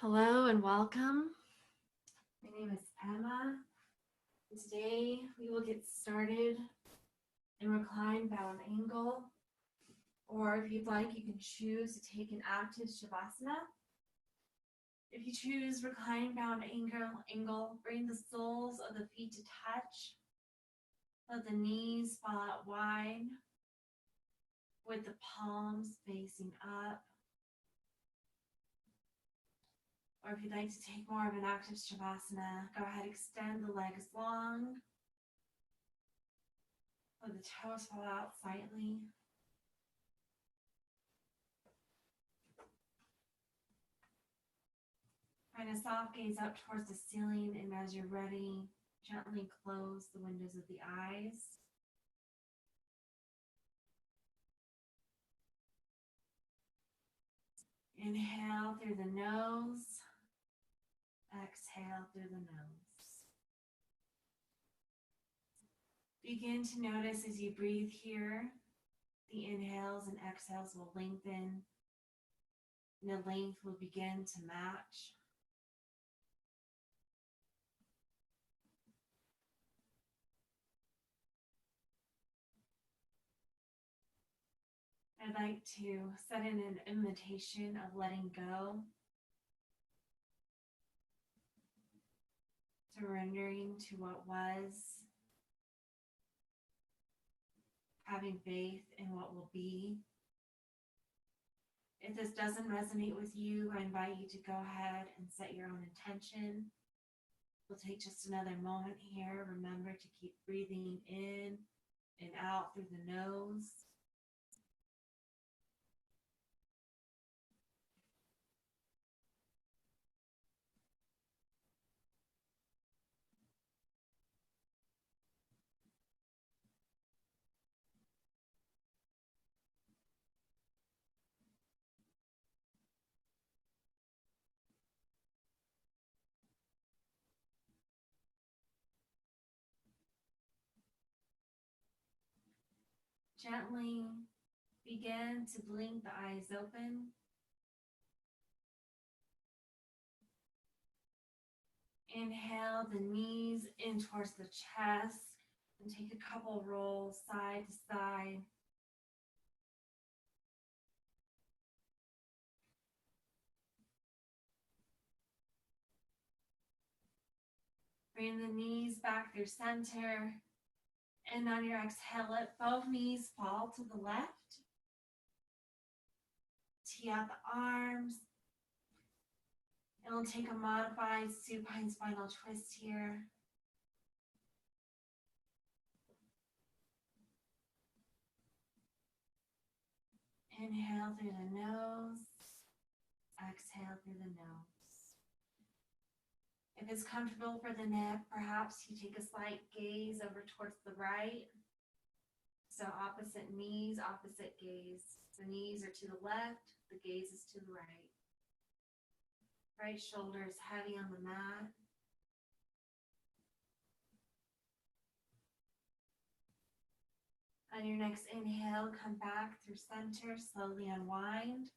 Hello and welcome. My name is Emma. And today we will get started in recline bound angle, or if you'd like, you can choose to take an active Shavasana. If you choose recline bound angle, bring the soles of the feet to touch. Let the knees fall out wide with the palms facing up. Or if you'd like to take more of an active Shavasana, go ahead, extend the legs long. Let the toes fall out slightly. Find a soft gaze up towards the ceiling, and as you're ready, gently close the windows of the eyes. Inhale through the nose. Exhale through the nose. Begin to notice as you breathe here, the inhales and exhales will lengthen, and the length will begin to match. I'd like to set in an invitation of letting go, surrendering to what was, having faith in what will be. If this doesn't resonate with you, I invite you to go ahead and set your own intention. We'll take just another moment here. Remember to keep breathing in and out through the nose. Gently begin to blink the eyes open. Inhale the knees in towards the chest and take a couple rolls side to side. Bring the knees back through center. And on your exhale, let both knees fall to the left. Tee out the arms. And we'll take a modified supine spinal twist here. Inhale through the nose. Exhale through the nose. If it's comfortable for the neck, perhaps you take a slight gaze over towards the right. So opposite knees, opposite gaze. The knees are to the left, the gaze is to the right. Right shoulder is heavy on the mat. On your next inhale, come back through center, slowly unwind.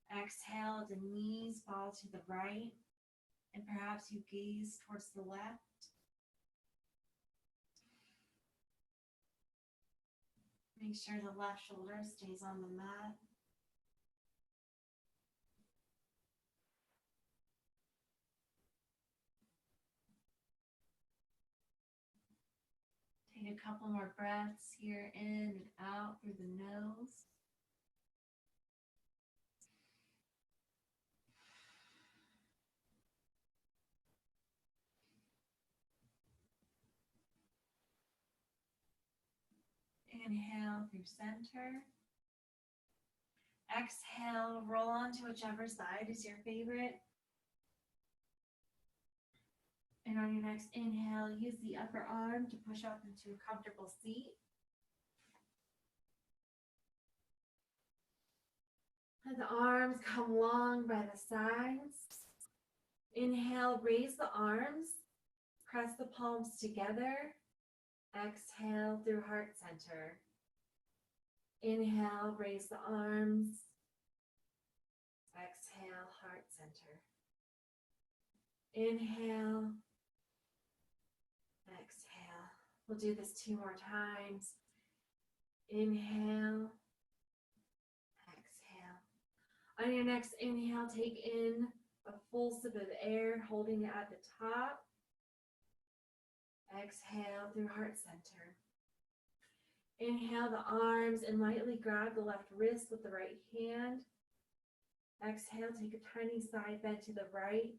Exhale, the knees fall to the right, and perhaps you gaze towards the left. Make sure the left shoulder stays on the mat. Take a couple more breaths here in and out through the nose. Inhale through center. Exhale, roll onto whichever side is your favorite. And on your next inhale, use the upper arm to push up into a comfortable seat. Let the arms come long by the sides. Inhale, raise the arms. Press the palms together. Exhale through heart center. Inhale, raise the arms. Exhale, heart center. Inhale. Exhale. We'll do this 2 more times. Inhale. Exhale. On your next inhale, take in a full sip of air, holding it at the top. Exhale through heart center. Inhale the arms and lightly grab the left wrist with the right hand. Exhale, take a tiny side bend to the right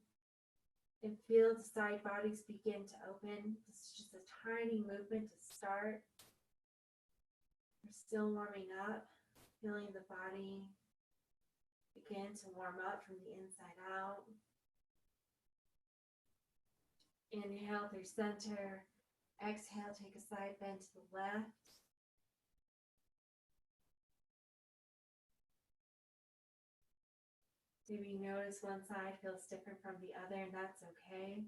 and feel the side bodies begin to open. This is just a tiny movement to start. We're still warming up, feeling the body begin to warm up from the inside out. Inhale through center. Exhale, take a side bend to the left. Maybe you notice one side feels different from the other, and that's okay.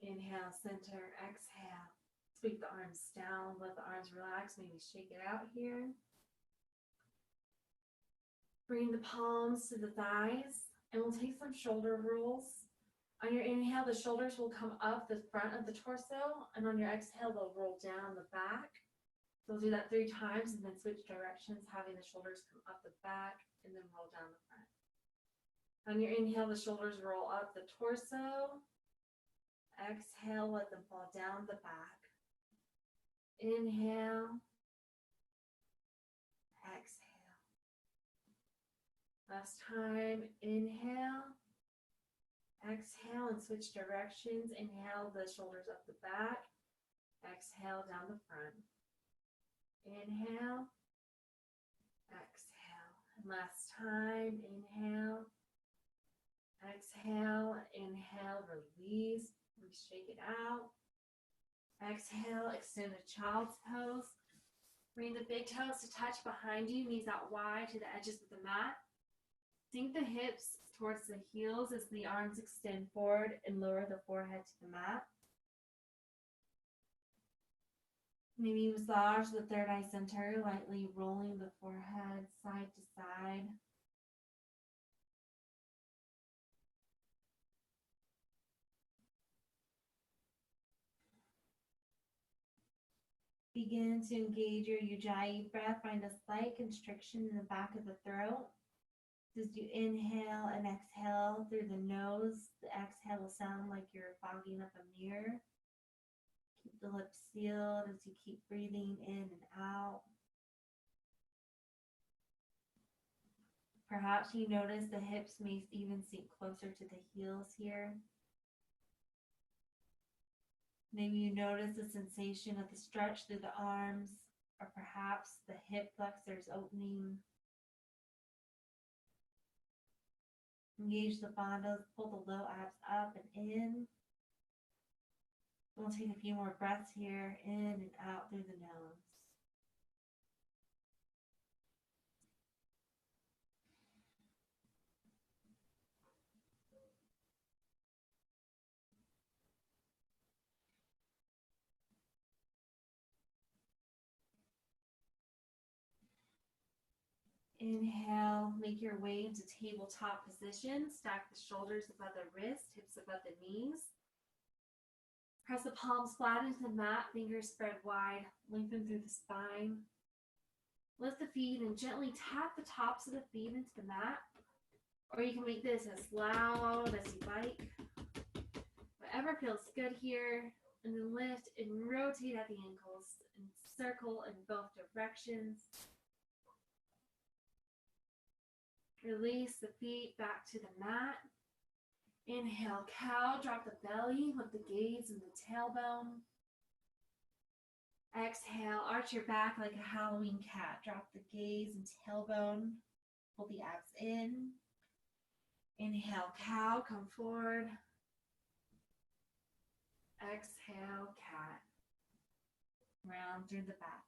Inhale, center, exhale. Sweep the arms down, let the arms relax, maybe shake it out here. Bring the palms to the thighs, and we'll take some shoulder rolls. On your inhale, the shoulders will come up the front of the torso, and on your exhale, they'll roll down the back. So we'll do that 3 times and then switch directions, having the shoulders come up the back and then roll down the front. On your inhale, the shoulders roll up the torso. Exhale, let them fall down the back. Inhale. Exhale. Last time, inhale. Exhale and switch directions. Inhale, the shoulders up the back. Exhale, down the front. Inhale, exhale, and last time, inhale, exhale, inhale, release, we shake it out, exhale, extend a child's pose, bring the big toes to touch behind you, knees out wide to the edges of the mat, sink the hips towards the heels as the arms extend forward and lower the forehead to the mat. Maybe massage the third eye center, lightly rolling the forehead side to side. Begin to engage your Ujjayi breath. Find a slight constriction in the back of the throat. As you inhale and exhale through the nose, the exhale will sound like you're fogging up a mirror. Keep the lips sealed as you keep breathing in and out. Perhaps you notice the hips may even sink closer to the heels here. Maybe you notice the sensation of the stretch through the arms, or perhaps the hip flexors opening. Engage the bandhas, pull the low abs up and in. We'll take a few more breaths here, in and out through the nose. Inhale, make your way into tabletop position. Stack the shoulders above the wrist, hips above the knees. Press the palms flat into the mat, fingers spread wide, lengthen through the spine. Lift the feet and gently tap the tops of the feet into the mat. Or you can make this as loud as you like. Whatever feels good here. And then lift and rotate at the ankles and circle in both directions. Release the feet back to the mat. Inhale, cow, drop the belly, lift the gaze and the tailbone. Exhale, arch your back like a Halloween cat. Drop the gaze and tailbone. Pull the abs in. Inhale, cow, come forward. Exhale, cat. Round through the back.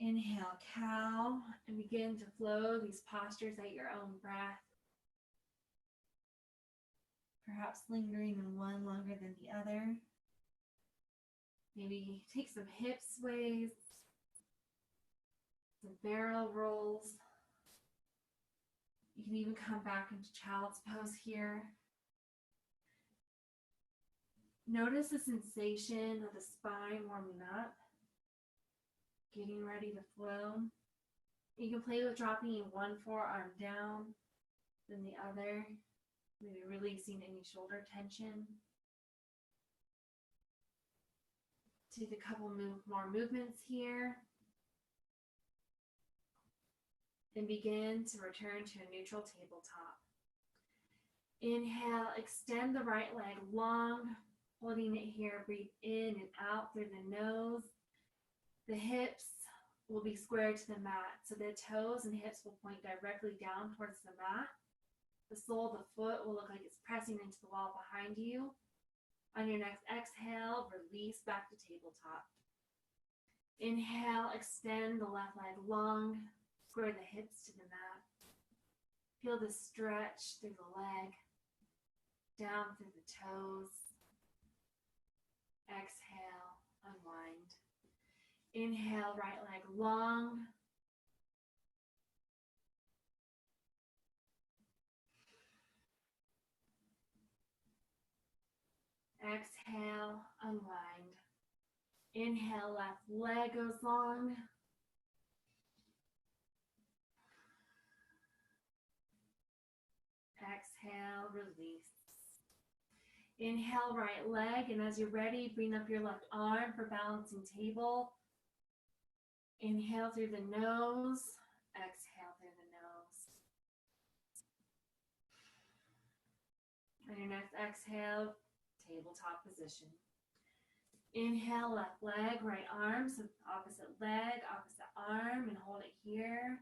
Inhale, cow, and begin to flow these postures at your own breath. Perhaps lingering in one longer than the other. Maybe take some hip sways, some barrel rolls. You can even come back into child's pose here. Notice the sensation of the spine warming up, getting ready to flow. You can play with dropping one forearm down, then the other, maybe releasing any shoulder tension. Take a couple more movements here. And begin to return to a neutral tabletop. Inhale, extend the right leg long, holding it here. Breathe in and out through the nose. The hips will be square to the mat, so the toes and hips will point directly down towards the mat. The sole of the foot will look like it's pressing into the wall behind you. On your next exhale, release back to tabletop. Inhale, extend the left leg long, square the hips to the mat. Feel the stretch through the leg, down through the toes. Exhale, unwind. Inhale, right leg long. Exhale, unwind. Inhale, left leg goes long. Exhale, release. Inhale, right leg, and as you're ready, bring up your left arm for balancing table. Inhale through the nose, exhale through the nose. On your next exhale, tabletop position. Inhale, left leg, right arm, so opposite leg, opposite arm, and hold it here.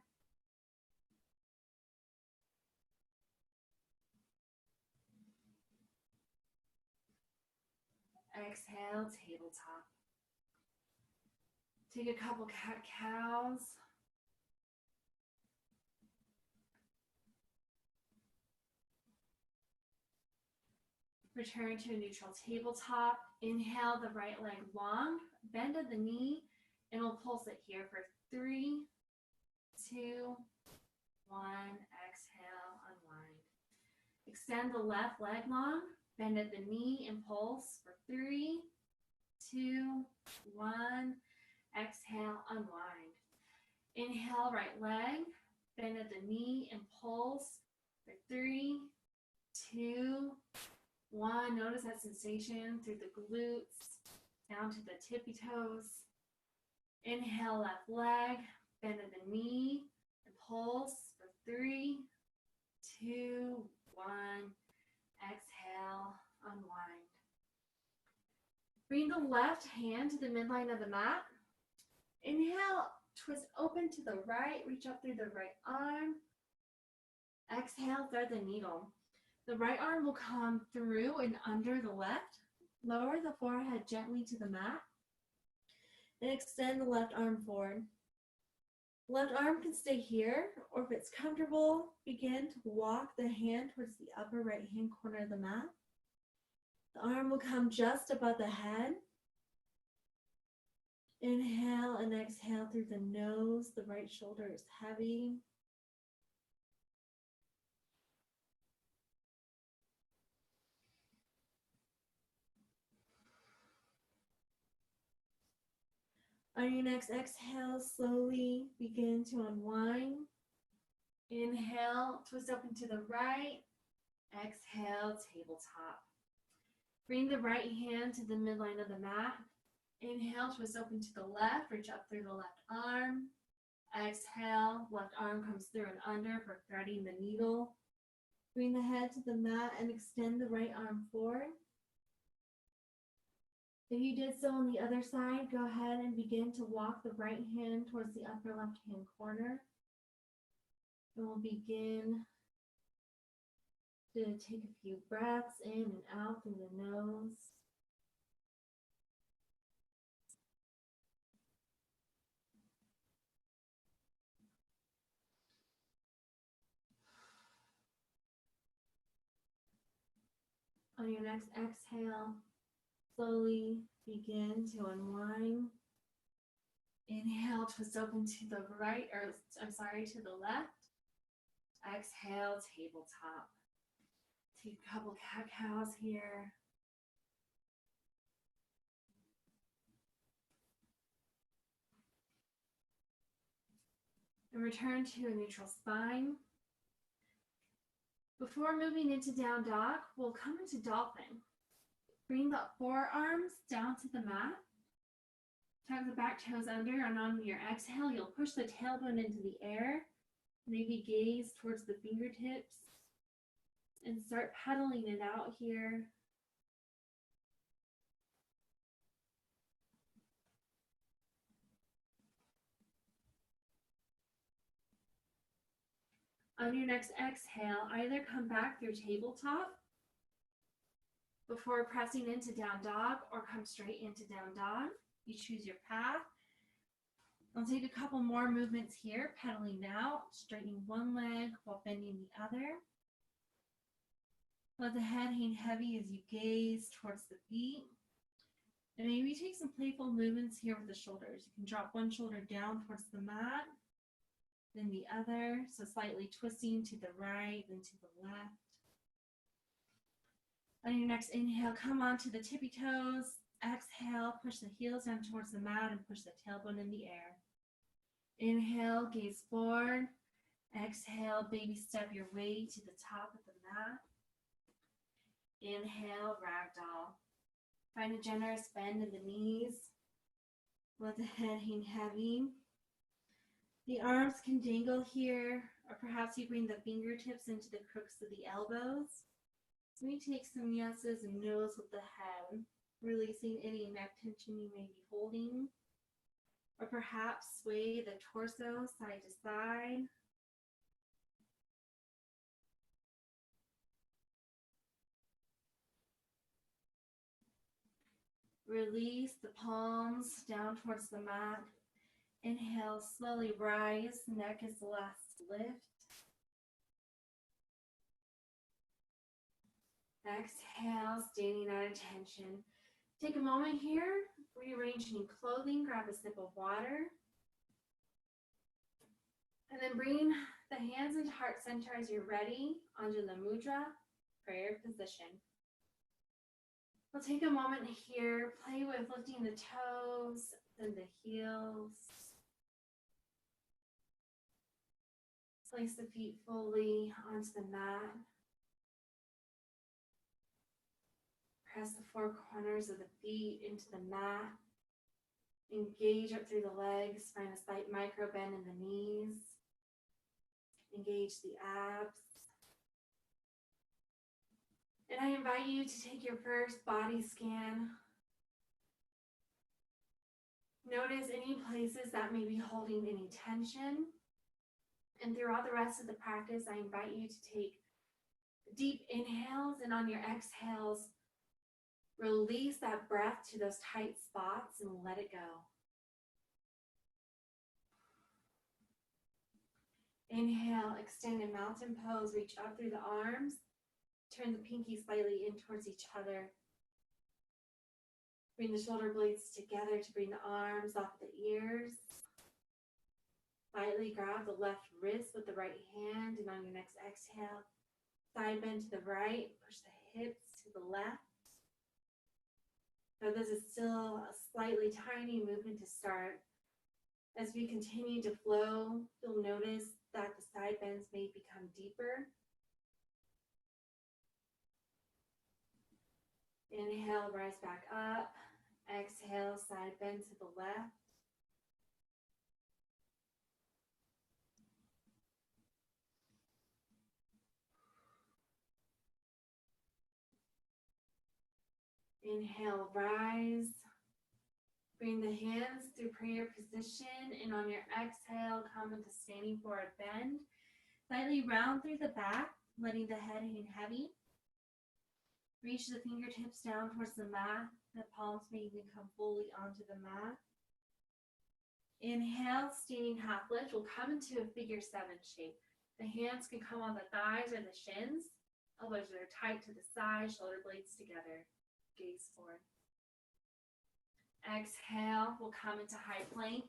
Exhale, tabletop. Take a couple cat-cows. Return to a neutral tabletop. Inhale the right leg long, bend at the knee, and we'll pulse it here for 3, 2, 1. Exhale, unwind. Extend the left leg long, bend at the knee and pulse for 3, 2, 1. Exhale, unwind. Inhale, right leg, bend at the knee and pulse for 3, 2, 1. Notice that sensation through the glutes, down to the tippy toes. Inhale, left leg, bend at the knee and pulse for 3, 2, 1. Exhale, unwind. Bring the left hand to the midline of the mat. Inhale, twist open to the right, reach up through the right arm. Exhale, thread the needle. The right arm will come through and under the left. Lower the forehead gently to the mat. And extend the left arm forward. Left arm can stay here, or if it's comfortable, begin to walk the hand towards the upper right hand corner of the mat. The arm will come just above the head. Inhale and exhale through the nose. The right shoulder is heavy. On your next exhale, slowly begin to unwind. Inhale, twist open to the right. Exhale, tabletop. Bring the right hand to the midline of the mat. Inhale, twist open to the left, reach up through the left arm. Exhale, left arm comes through and under for threading the needle. Bring the head to the mat and extend the right arm forward. If you did so on the other side, go ahead and begin to walk the right hand towards the upper left hand corner. And we'll begin to take a few breaths in and out through the nose. On your next exhale, slowly begin to unwind. Inhale, twist open to the right, to the left. Exhale, tabletop. Take a couple cat-cows here. And return to a neutral spine. Before moving into down dog, we'll come into dolphin. Bring the forearms down to the mat. Tuck the back toes under, and on your exhale, you'll push the tailbone into the air. Maybe gaze towards the fingertips and start pedaling it out here. On your next exhale, either come back through tabletop before pressing into down dog or come straight into down dog. You choose your path. I'll take a couple more movements here, pedaling out, straightening one leg while bending the other. Let the head hang heavy as you gaze towards the feet. And maybe take some playful movements here with the shoulders. You can drop one shoulder down towards the mat, then the other, so slightly twisting to the right, then to the left. On your next inhale, come onto the tippy toes. Exhale, push the heels down towards the mat and push the tailbone in the air. Inhale, gaze forward. Exhale, baby step your way to the top of the mat. Inhale, ragdoll. Find a generous bend in the knees. Let the head hang heavy. The arms can dangle here, or perhaps you bring the fingertips into the crooks of the elbows. We take some yeses and nos with the head, releasing any neck tension you may be holding. Or perhaps sway the torso side to side. Release the palms down towards the mat. Inhale, slowly rise. Neck is the last to lift. Exhale, standing at attention. Take a moment here, rearrange any clothing, grab a sip of water. And then bring the hands into heart center as you're ready, Anjali Mudra, prayer position. We'll take a moment here, play with lifting the toes and the heels. Place the feet fully onto the mat. Press the four corners of the feet into the mat. Engage up through the legs. Find a slight micro bend in the knees. Engage the abs. And I invite you to take your first body scan. Notice any places that may be holding any tension. And throughout the rest of the practice, I invite you to take deep inhales, and on your exhales, release that breath to those tight spots and let it go. Inhale, extend in mountain pose, reach up through the arms, turn the pinky slightly in towards each other. Bring the shoulder blades together to bring the arms off the ears. Slightly grab the left wrist with the right hand, and on your next exhale, side bend to the right, push the hips to the left. Now this is still a slightly tiny movement to start. As we continue to flow, you'll notice that the side bends may become deeper. Inhale, rise back up. Exhale, side bend to the left. Inhale, rise. Bring the hands through prayer position, and on your exhale, come into standing forward bend. Slightly round through the back, letting the head hang heavy. Reach the fingertips down towards the mat. The palms may even come fully onto the mat. Inhale, standing half lift. We'll come into a figure 7 shape. The hands can come on the thighs or the shins. Elbows are tight to the side, shoulder blades together. Gaze forward. Exhale, we'll come into high plank.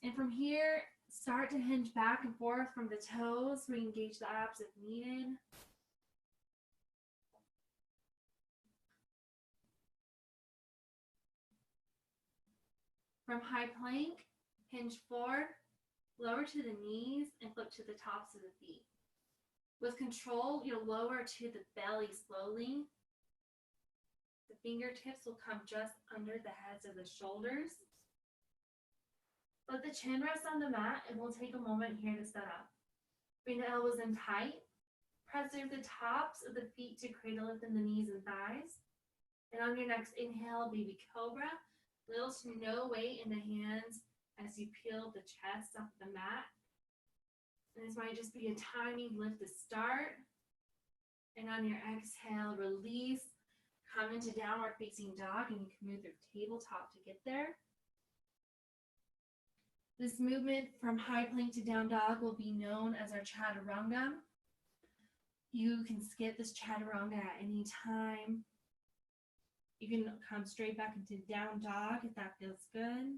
And from here, Start to hinge back and forth from the toes. Re-engage the abs if needed. From high plank, hinge forward, lower to the knees, and flip to the tops of the feet. With control, you'll lower to the belly slowly. The fingertips will come just under the heads of the shoulders. Let the chin rest on the mat, and we'll take a moment here to set up. Bring the elbows in tight. Press through the tops of the feet to create a lift in the knees and thighs. And on your next inhale, baby cobra. Little to no weight in the hands as you peel the chest off the mat. And this might just be a tiny lift to start. And on your exhale, release. Come into downward facing dog, and you can move through tabletop to get there. This movement from high plank to down dog will be known as our chaturanga. You can skip this chaturanga at any time. You can come straight back into down dog if that feels good.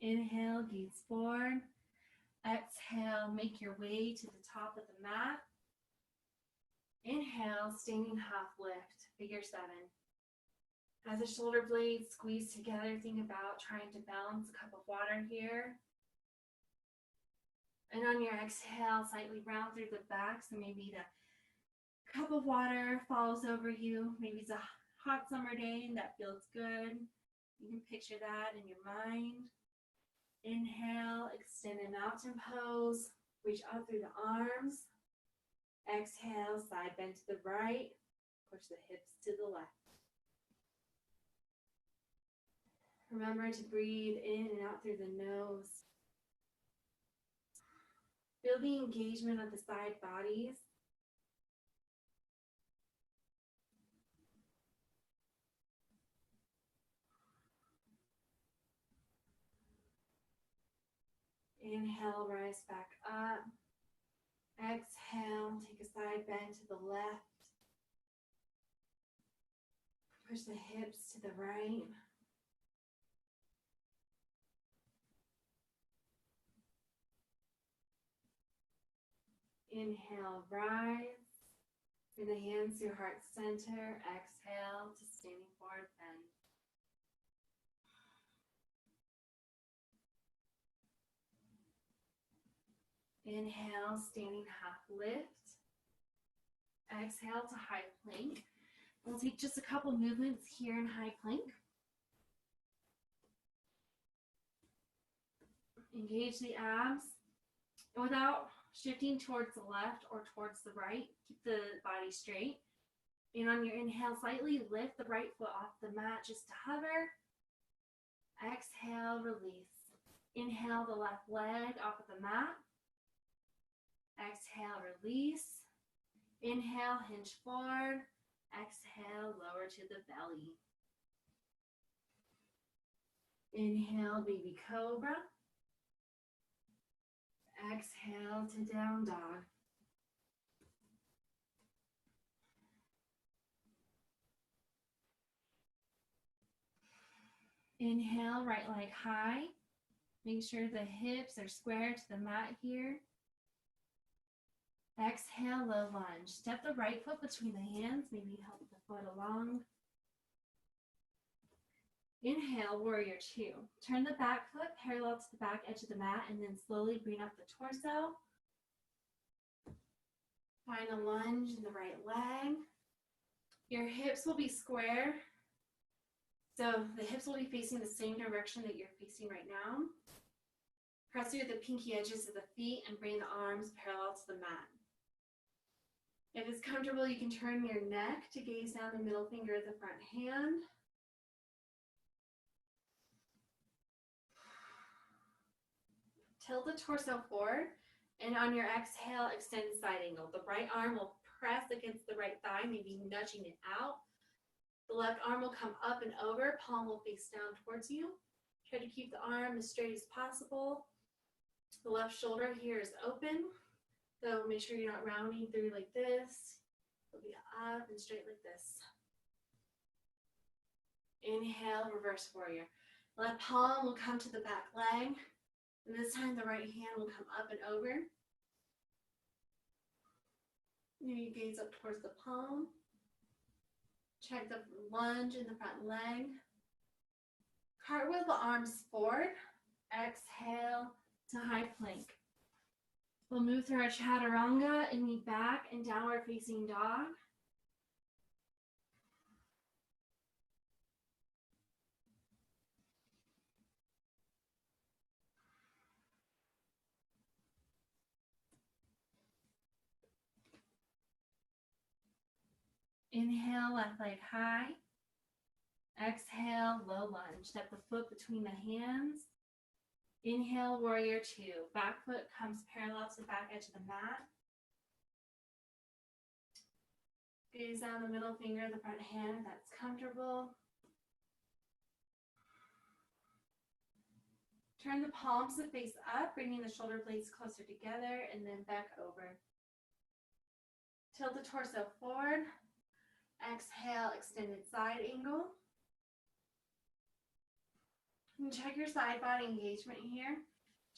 Inhale, gaze forward. Exhale, make your way to the top of the mat. Inhale, standing half lift, figure 7. As the shoulder blades squeeze together, think about trying to balance a cup of water here. And on your exhale, slightly round through the back, so maybe the cup of water falls over you. Maybe it's a hot summer day and that feels good. You can picture that in your mind. Inhale, extend a mountain pose. Reach up through the arms. Exhale, side bend to the right. Push the hips to the left. Remember to breathe in and out through the nose. Feel the engagement of the side bodies. Inhale, rise back up. Exhale, take a side bend to the left. Push the hips to the right. Inhale, rise. Bring the hands to heart center. Exhale to standing forward bend. Inhale, standing half lift. Exhale to high plank. We'll take just a couple movements here in high plank. Engage the abs. And without shifting towards the left or towards the right, keep the body straight. And on your inhale, slightly lift the right foot off the mat just to hover. Exhale, release. Inhale the left leg off of the mat. Exhale, release. Inhale, hinge forward. Exhale, lower to the belly. Inhale, baby cobra. Exhale to down dog. Inhale, right leg high. Make sure the hips are square to the mat here. Exhale, low lunge. Step the right foot between the hands. Maybe help the foot along. Inhale, warrior 2. Turn the back foot parallel to the back edge of the mat and then slowly bring up the torso. Find a lunge in the right leg. Your hips will be square. So the hips will be facing the same direction that you're facing right now. Press through the pinky edges of the feet and bring the arms parallel to the mat. If it's comfortable, you can turn your neck to gaze down the middle finger of the front hand. Tilt the torso forward, and on your exhale, extend side angle. The right arm will press against the right thigh, maybe nudging it out. The left arm will come up and over, palm will face down towards you. Try to keep the arm as straight as possible. The left shoulder here is open, so make sure you're not rounding through like this. It'll be up and straight like this. Inhale, reverse warrior. Left palm will come to the back leg. And this time the right hand will come up and over. You gaze up towards the palm. Check the lunge in the front leg. Cartwheel the arms forward. Exhale to high plank. We'll move through our chaturanga and knee back and downward facing dog. Inhale, left leg high. Exhale, low lunge. Step the foot between the hands. Inhale, warrior two. Back foot comes parallel to the back edge of the mat. Gaze down the middle finger of the front hand if that's comfortable. Turn the palms to face up, bringing the shoulder blades closer together and then back over. Tilt the torso forward. Exhale, extended side angle. And check your side body engagement here.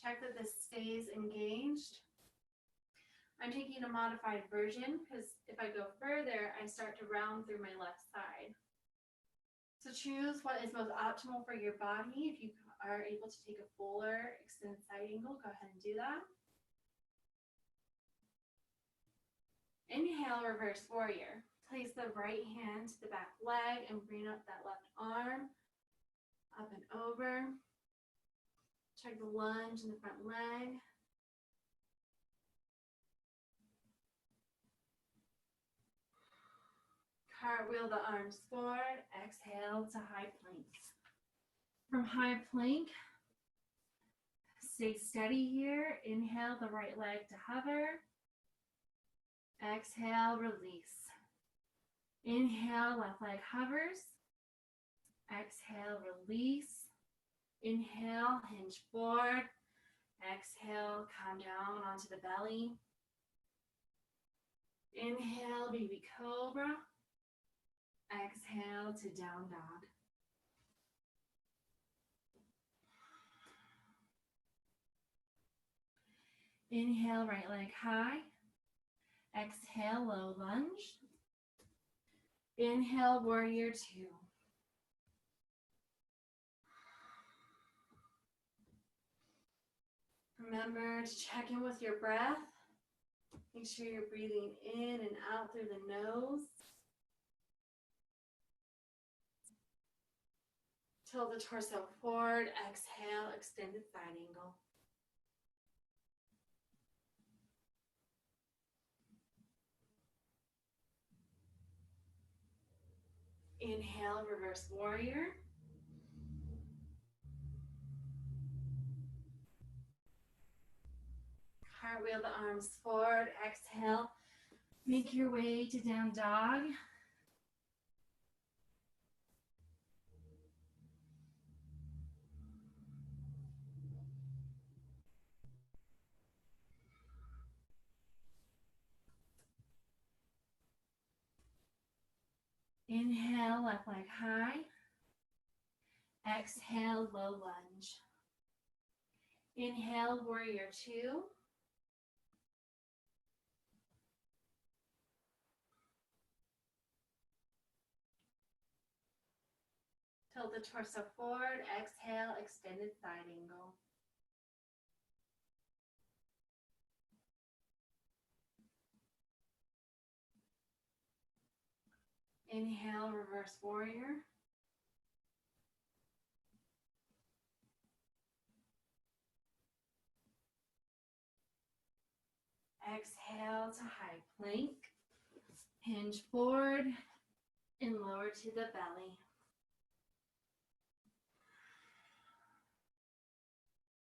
Check that this stays engaged. I'm taking a modified version because if I go further, I start to round through my left side. So choose what is most optimal for your body. If you are able to take a fuller extended side angle, go ahead and do that. Inhale, reverse warrior. Place the right hand to the back leg and bring up that left arm. Up and over. Check the lunge in the front leg. Cartwheel the arms forward. Exhale to high plank. From high plank, stay steady here. Inhale the right leg to hover. Exhale, release. Inhale, left leg hovers. Exhale, release. Inhale, hinge forward. Exhale, come down onto the belly. Inhale, baby cobra. Exhale to down dog. Inhale, right leg high. Exhale, low lunge. Inhale, warrior two. Remember to check in with your breath. Make sure you're breathing in and out through the nose. Tilt the torso forward. Exhale, extended side angle. Inhale, reverse warrior. Cartwheel the arms forward. Exhale. Make your way to down dog. Inhale, left leg high. Exhale, low lunge. Inhale, warrior two. Tilt the torso forward. Exhale, extended side angle. Inhale, reverse warrior. Exhale to high plank. Hinge forward and lower to the belly.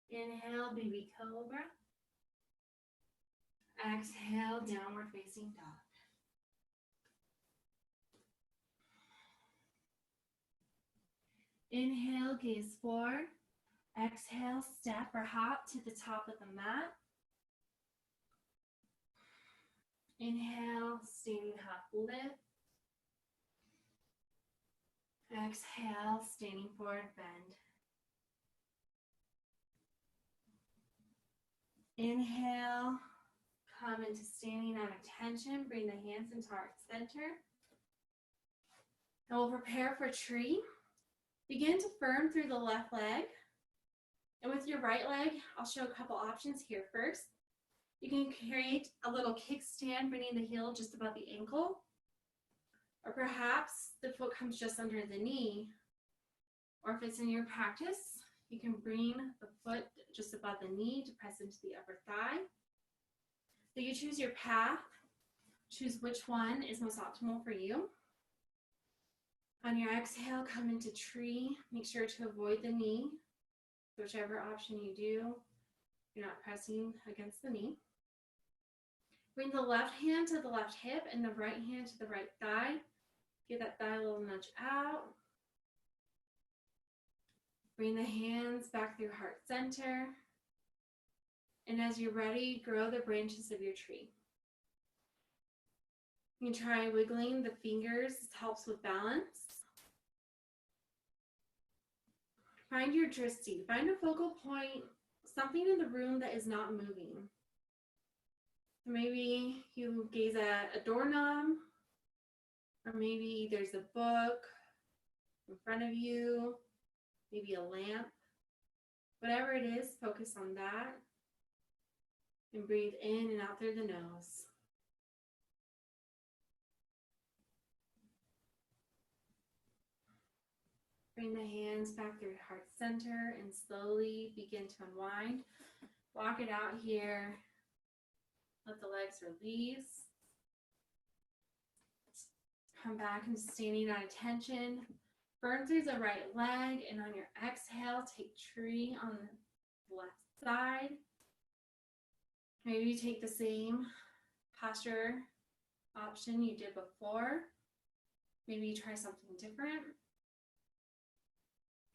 Inhale, baby cobra. Exhale, downward facing dog. Inhale, gaze forward. Exhale, step or hop to the top of the mat. Inhale, standing hop lift. Exhale, standing forward bend. Inhale, come into standing at attention. Bring the hands into heart center. And we'll prepare for tree. Begin to firm through the left leg. And with your right leg, I'll show a couple options here first. You can create a little kickstand, bringing the heel just above the ankle. Or perhaps the foot comes just under the knee. Or if it's in your practice, you can bring the foot just above the knee to press into the upper thigh. So you choose your path. Choose which one is most optimal for you. On your exhale, come into tree. Make sure to avoid the knee. Whichever option you do, you're not pressing against the knee. Bring the left hand to the left hip and the right hand to the right thigh. Give that thigh a little nudge out. Bring the hands back through heart center. And as you're ready, grow the branches of your tree. You can try wiggling the fingers. This helps with balance. Find your drishti. Find a focal point, something in the room that is not moving. Maybe you gaze at a doorknob, or maybe there's a book in front of you, maybe a lamp. Whatever it is, focus on that. And breathe in and out through the nose. Bring the hands back through heart center and slowly begin to unwind. Walk it out here. Let the legs release. Come back into standing at attention. Burn through the right leg, and on your exhale, take tree on the left side. Maybe you take the same posture option you did before. Maybe you try something different.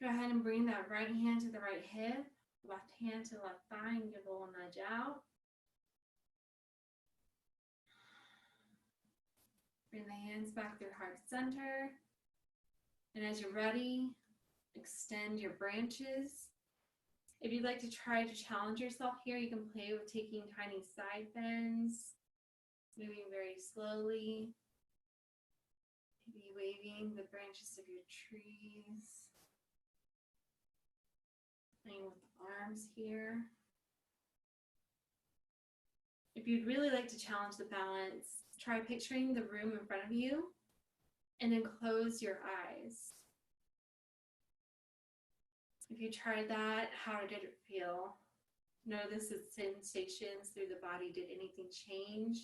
Go ahead and bring that right hand to the right hip, left hand to the left thigh, and give a little nudge out. Bring the hands back through heart center. And as you're ready, extend your branches. If you'd like to try to challenge yourself here, you can play with taking tiny side bends, moving very slowly, maybe waving the branches of your trees. Playing with the arms here. If you'd really like to challenge the balance, try picturing the room in front of you and then close your eyes. If you tried that, how did it feel? Notice the sensations through the body. Did anything change?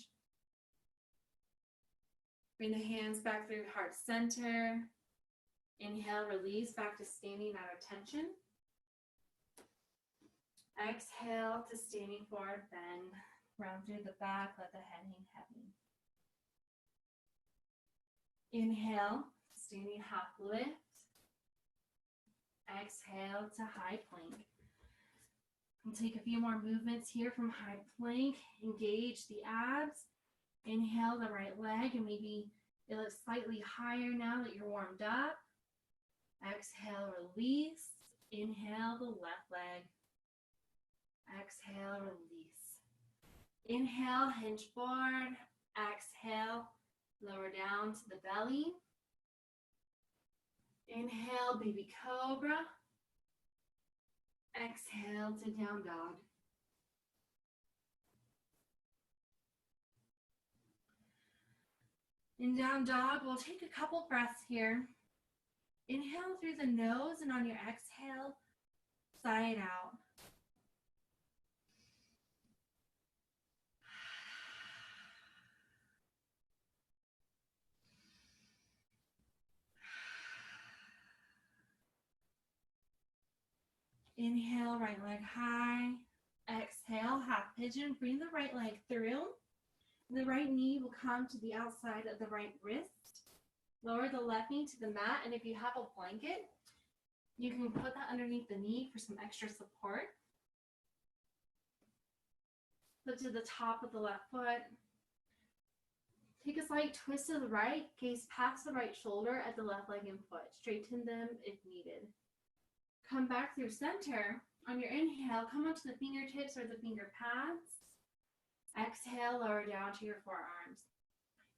Bring the hands back through heart center. Inhale, release back to standing at attention. Exhale to standing forward bend. Round through the back, let the head hang heavy. Inhale, standing half lift. Exhale to high plank. We'll take a few more movements here from high plank. Engage the abs. Inhale the right leg, and maybe it looks slightly higher now that you're warmed up. Exhale, release. Inhale the left leg. Exhale, release. Inhale, hinge forward. Exhale, lower down to the belly. Inhale, baby cobra. Exhale to down dog. In down dog, we'll take a couple breaths here. Inhale through the nose, and on your exhale, sigh it out. Inhale, right leg high. Exhale, half pigeon. Bring the right leg through. The right knee will come to the outside of the right wrist. Lower the left knee to the mat, and if you have a blanket, you can put that underneath the knee for some extra support. Look to the top of the left foot. Take a slight twist to the right, gaze past the right shoulder at the left leg and foot. Straighten them if needed. Come back through center, On your inhale, come onto the fingertips or the finger pads. Exhale, lower down to your forearms.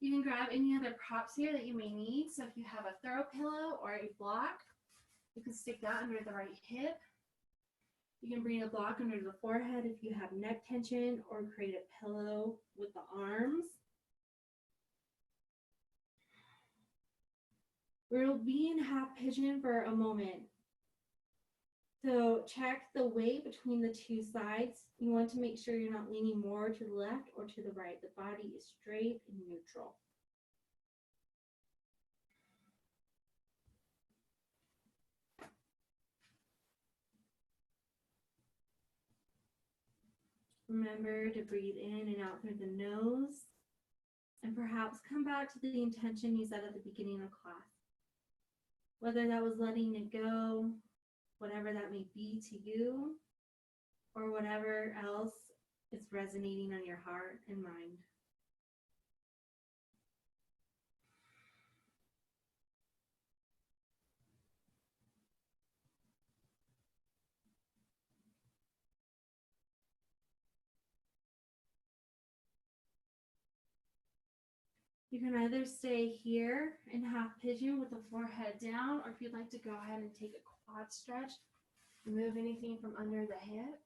You can grab any other props here that you may need. So if you have a throw pillow or a block, you can stick that under the right hip. You can bring a block under the forehead if you have neck tension, or create a pillow with the arms. We'll be in half pigeon for a moment. So check the weight between the two sides. You want to make sure you're not leaning more to the left or to the right. The body is straight and neutral. Remember to breathe in and out through the nose, and perhaps come back to the intention you set at the beginning of class. Whether that was letting it go, whatever that may be to you, or whatever else is resonating on your heart and mind. You can either stay here in half pigeon with the forehead down, or if you'd like to go ahead and take a quad stretch, remove anything from under the hip.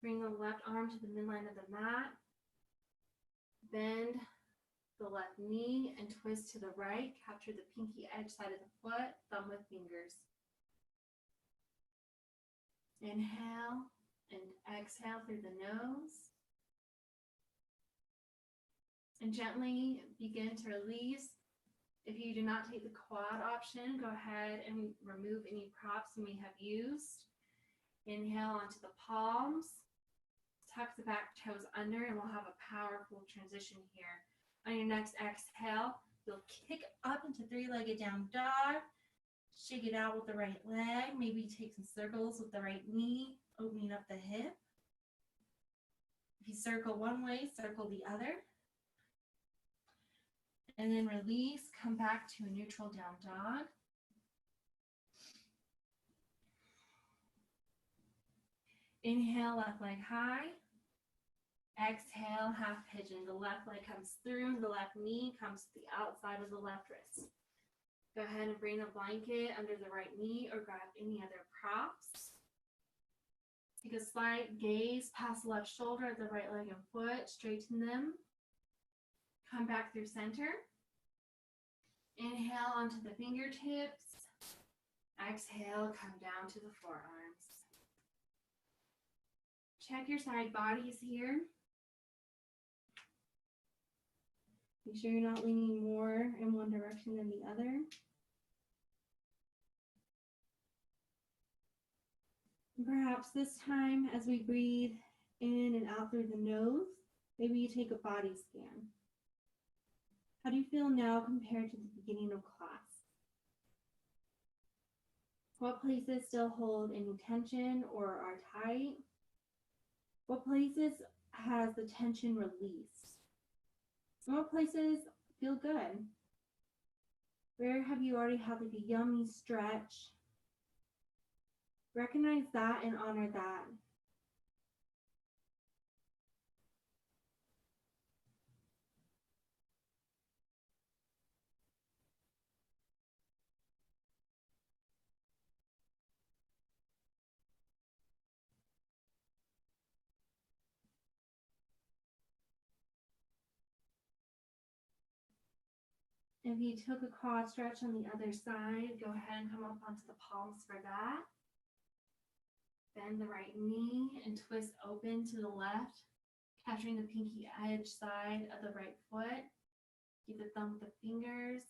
Bring the left arm to the midline of the mat. Bend the left knee and twist to the right. Capture the pinky edge side of the foot, thumb with fingers. Inhale and exhale through the nose. And gently begin to release. If you do not take the quad option, go ahead and remove any props you may have used. Inhale onto the palms. Tuck the back toes under, and we'll have a powerful transition here. On your next exhale, you'll kick up into three-legged down dog. Shake it out with the right leg. Maybe take some circles with the right knee, opening up the hip. If you circle one way, circle the other. And then release, come back to a neutral down dog. Inhale, left leg high. Exhale, half pigeon. The left leg comes through, the left knee comes to the outside of the left wrist. Go ahead and bring a blanket under the right knee or grab any other props. Take a slight gaze past the left shoulder at the right leg and foot, straighten them. Come back through center. Inhale onto the fingertips. Exhale, come down to the forearms. Check your side bodies here. Make sure you're not leaning more in one direction than the other. And perhaps this time, as we breathe in and out through the nose, maybe you take a body scan. How do you feel now compared to the beginning of class? What places still hold any tension or are tight? What places has the tension released? And what places feel good? Where have you already had like a yummy stretch? Recognize that and honor that. If you took a quad stretch on the other side, go ahead and come up onto the palms for that. Bend the right knee and twist open to the left, capturing the pinky edge side of the right foot. Keep the thumb with the fingers.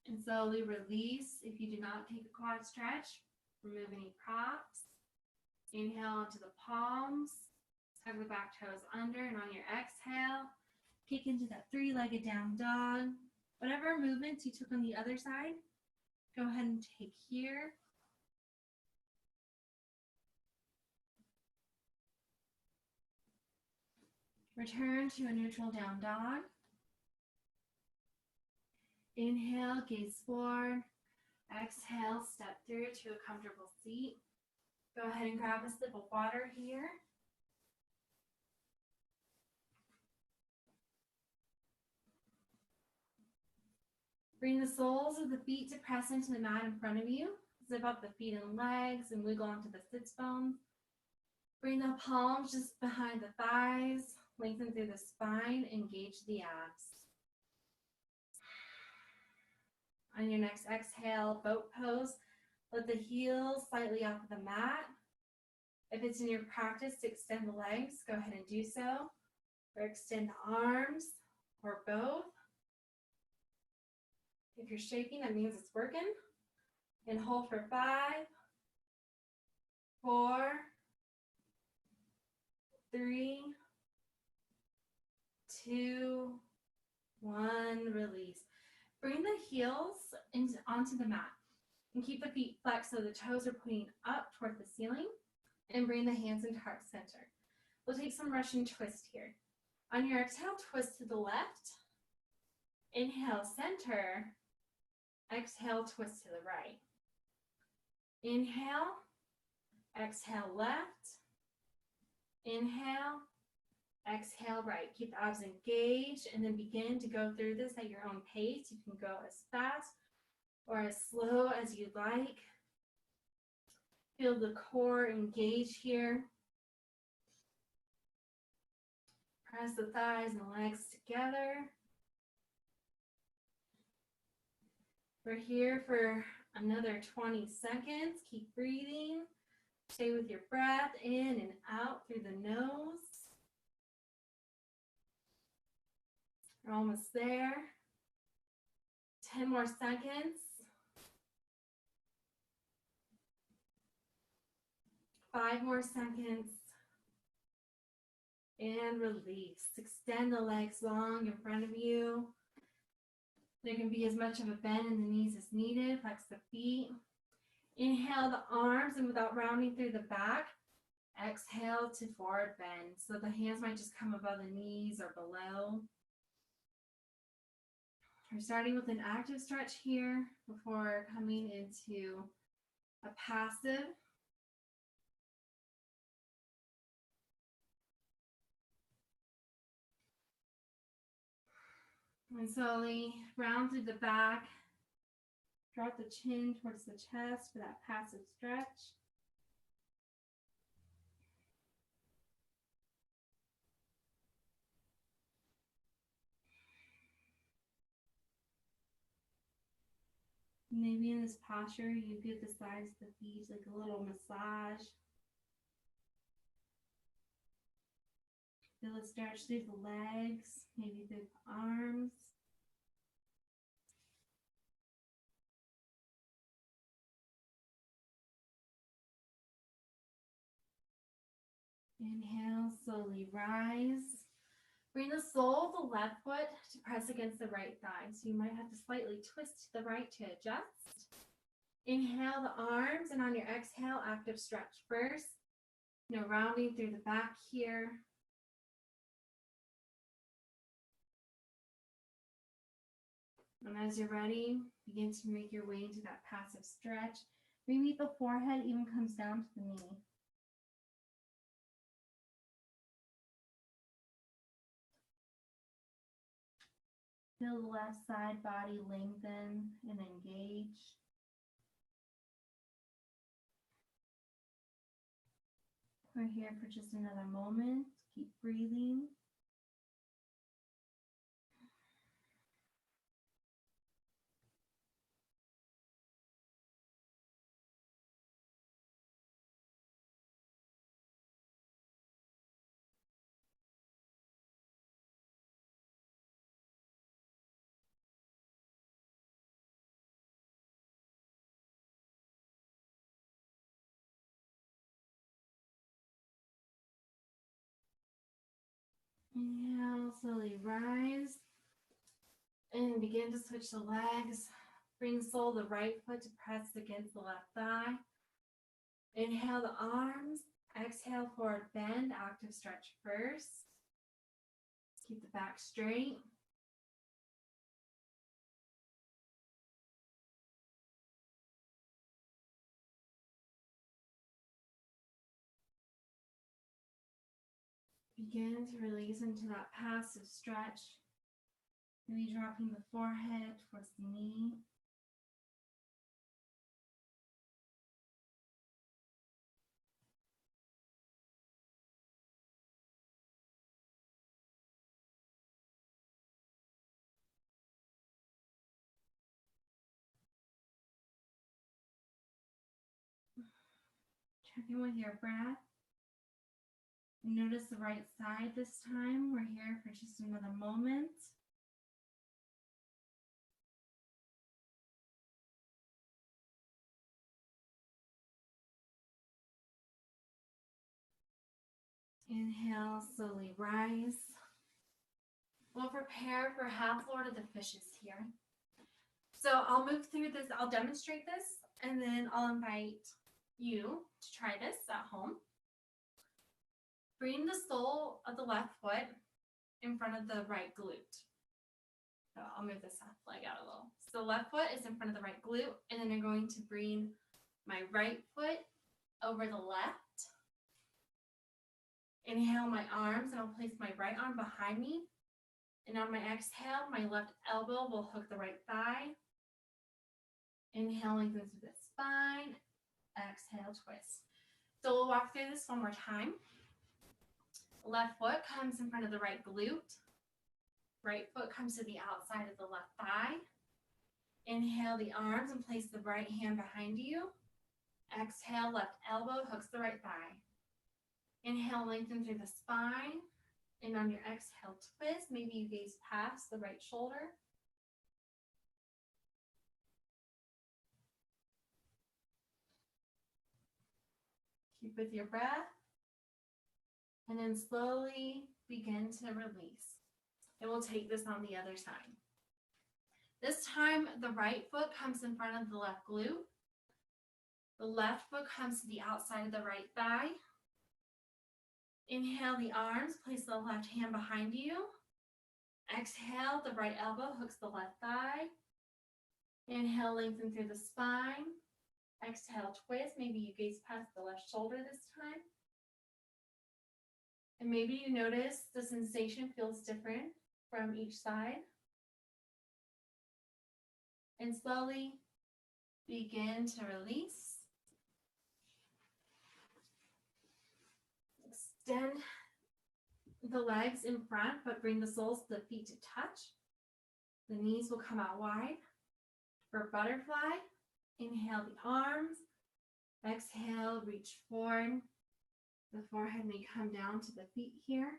And slowly release. If you do not take a quad stretch, remove any props. Inhale onto the palms. Tuck the back toes under, and on your exhale, kick into that three-legged down dog. Whatever movements you took on the other side, go ahead and take here. Return to a neutral down dog. Inhale, gaze forward. Exhale, step through to a comfortable seat. Go ahead and grab a sip of water here. Bring the soles of the feet to press into the mat in front of you. Zip up the feet and legs and wiggle onto the sits bones. Bring the palms just behind the thighs. Lengthen through the spine. Engage the abs. On your next exhale, boat pose. Let the heels slightly off of the mat. If it's in your practice to extend the legs, go ahead and do so. Or extend the arms or both. If you're shaking, that means it's working. And hold for 5, 4, 3, 2, 1, release. Bring the heels onto the mat and keep the feet flexed so the toes are pointing up toward the ceiling, and bring the hands into heart center. We'll take some Russian twist here. On your exhale, twist to the left. Inhale, center. Exhale, twist to the right. Inhale, exhale, left. Inhale, exhale, right. Keep the abs engaged and then begin to go through this at your own pace. You can go as fast or as slow as you'd like. Feel the core engage here. Press the thighs and legs together. We're here for another 20 seconds. Keep breathing. Stay with your breath in and out through the nose. We're almost there. 10 more seconds. 5 more seconds. And release. Extend the legs long in front of you. There can be as much of a bend in the knees as needed. Flex the feet. Inhale the arms, and without rounding through the back, exhale to forward bend. So the hands might just come above the knees or below. We're starting with an active stretch here before coming into a passive. And slowly round through the back. Drop the chin towards the chest for that passive stretch. Maybe in this posture, you give the sides of the feet like a little massage. Feel it stretch through the legs, maybe through the arms. Inhale, slowly rise. Bring the sole of the left foot to press against the right thigh. So you might have to slightly twist to the right to adjust. Inhale the arms, and on your exhale, active stretch first. Rounding through the back here. And as you're ready, begin to make your way into that passive stretch. Maybe the forehead even comes down to the knee. Feel the left side body lengthen and engage. We're here for just another moment. Keep breathing. Inhale, slowly rise. And begin to switch the legs. Bring sole the right foot to press against the left thigh. Inhale the arms. Exhale, forward bend, active stretch first. Keep the back straight. Begin to release into that passive stretch. Maybe dropping the forehead towards the knee. Check in with your breath. Notice the right side this time. We're here for just another moment. Inhale, slowly rise. We'll prepare for half lord of the fishes here. So I'll move through this, I'll demonstrate this, and then I'll invite you to try this at home. Bring the sole of the left foot in front of the right glute. So I'll move this leg out a little. So the left foot is in front of the right glute, and then I'm going to bring my right foot over the left. Inhale my arms, and I'll place my right arm behind me. And on my exhale, my left elbow will hook the right thigh. Inhale, lengthen through the spine. Exhale, twist. So we'll walk through this one more time. Left foot comes in front of the right glute. Right foot comes to the outside of the left thigh. Inhale the arms and place the right hand behind you. Exhale, left elbow hooks the right thigh. Inhale, lengthen through the spine. And on your exhale, twist. Maybe you gaze past the right shoulder. Keep with your breath. And then slowly begin to release. And we'll take this on the other side. This time, the right foot comes in front of the left glute. The left foot comes to the outside of the right thigh. Inhale the arms, place the left hand behind you. Exhale, the right elbow hooks the left thigh. Inhale, lengthen through the spine. Exhale, twist. Maybe you gaze past the left shoulder this time. And maybe you notice the sensation feels different from each side. And slowly begin to release. Extend the legs in front, but bring the soles of the feet to touch. The knees will come out wide. For butterfly, inhale the arms. Exhale, reach forward. The forehead may come down to the feet here.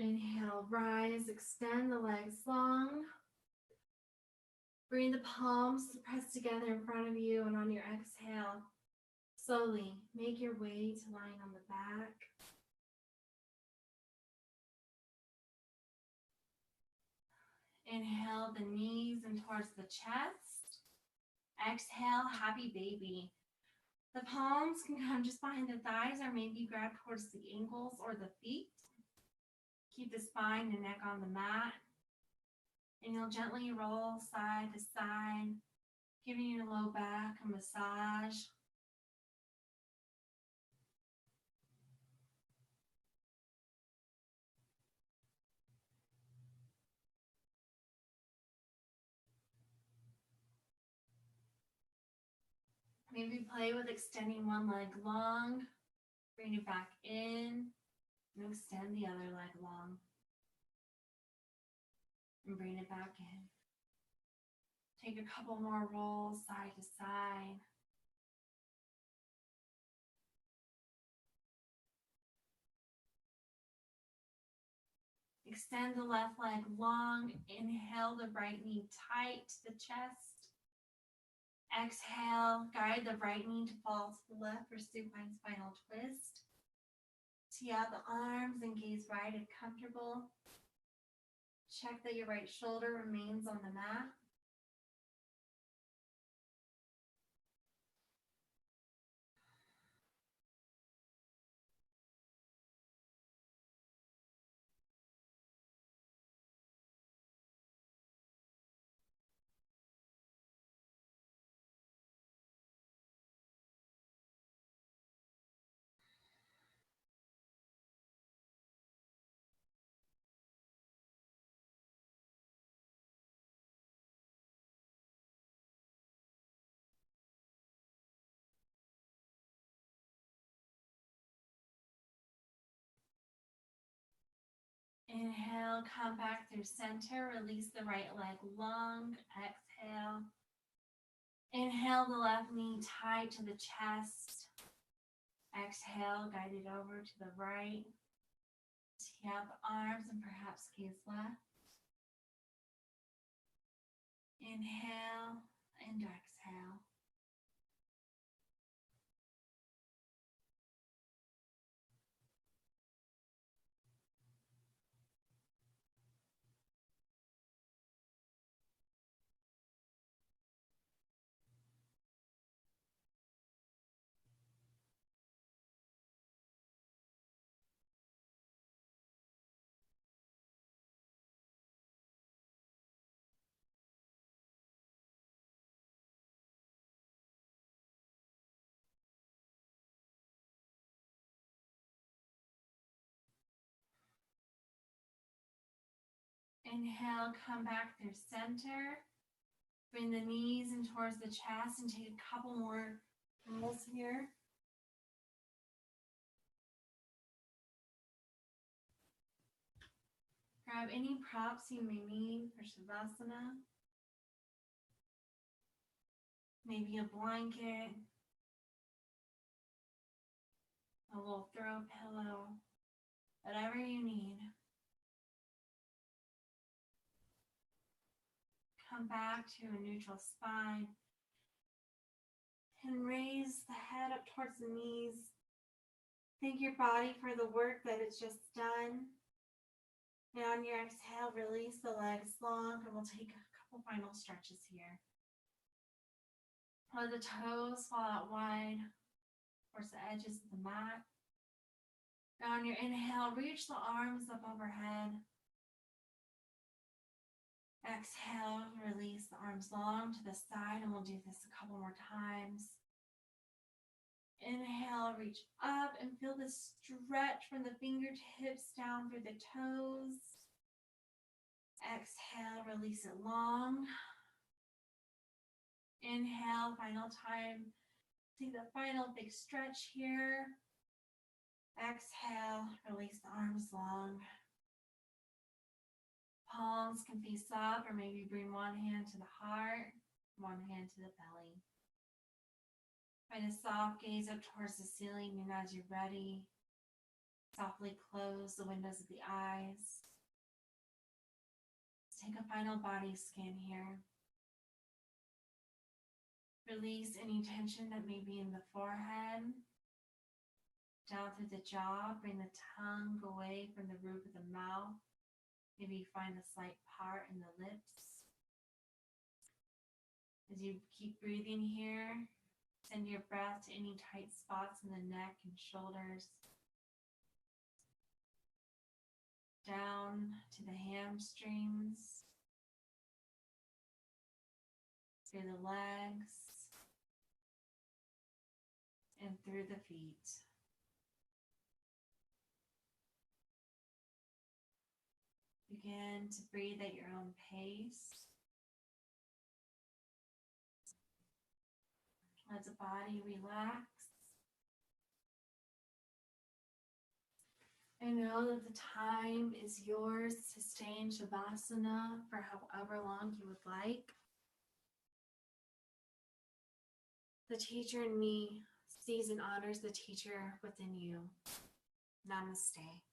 Inhale, rise, extend the legs long. Bring the palms pressed together in front of you, and on your exhale, slowly make your way to lying on the back. Inhale the knees and towards the chest. Exhale, happy baby. The palms can come just behind the thighs or maybe grab towards the ankles or the feet. Keep the spine and neck on the mat. And you'll gently roll side to side, giving your low back a massage. Maybe play with extending one leg long, bring it back in, and extend the other leg long. And bring it back in. Take a couple more rolls side to side. Extend the left leg long. Inhale the right knee tight to the chest. Exhale, guide the right knee to fall to the left for supine spinal twist. Tee out the arms and gaze right if comfortable. Check that your right shoulder remains on the mat. Inhale, come back through center. Release the right leg long. Exhale. Inhale the left knee tight to the chest. Exhale, guide it over to the right. Tee out the arms and perhaps gaze left. Inhale and exhale. Inhale, come back through center. Bring the knees in towards the chest and take a couple more rolls here. Grab any props you may need for Shavasana. Maybe a blanket, a little throw pillow, whatever you need. Come back to a neutral spine and raise the head up towards the knees. Thank your body for the work that it's just done. And on your exhale, release the legs long, and we'll take a couple final stretches here. Let the toes fall out wide towards the edges of the mat. Now on your inhale, reach the arms up overhead. Exhale, release the arms long to the side, and we'll do this a couple more times. Inhale, reach up and feel the stretch from the fingertips down through the toes. Exhale, release it long. Inhale, final time. Take the final big stretch here. Exhale, release the arms long. Palms can face up, or maybe bring one hand to the heart, one hand to the belly. Find a soft gaze up towards the ceiling, and as you're ready, softly close the windows of the eyes. Take a final body scan here. Release any tension that may be in the forehead, down through the jaw. Bring the tongue away from the roof of the mouth. Maybe find a slight part in the lips. As you keep breathing here, send your breath to any tight spots in the neck and shoulders. Down to the hamstrings, through the legs, and through the feet. Begin to breathe at your own pace. Let the body relax. And know that the time is yours to stay in Shavasana for however long you would like. The teacher in me sees and honors the teacher within you. Namaste.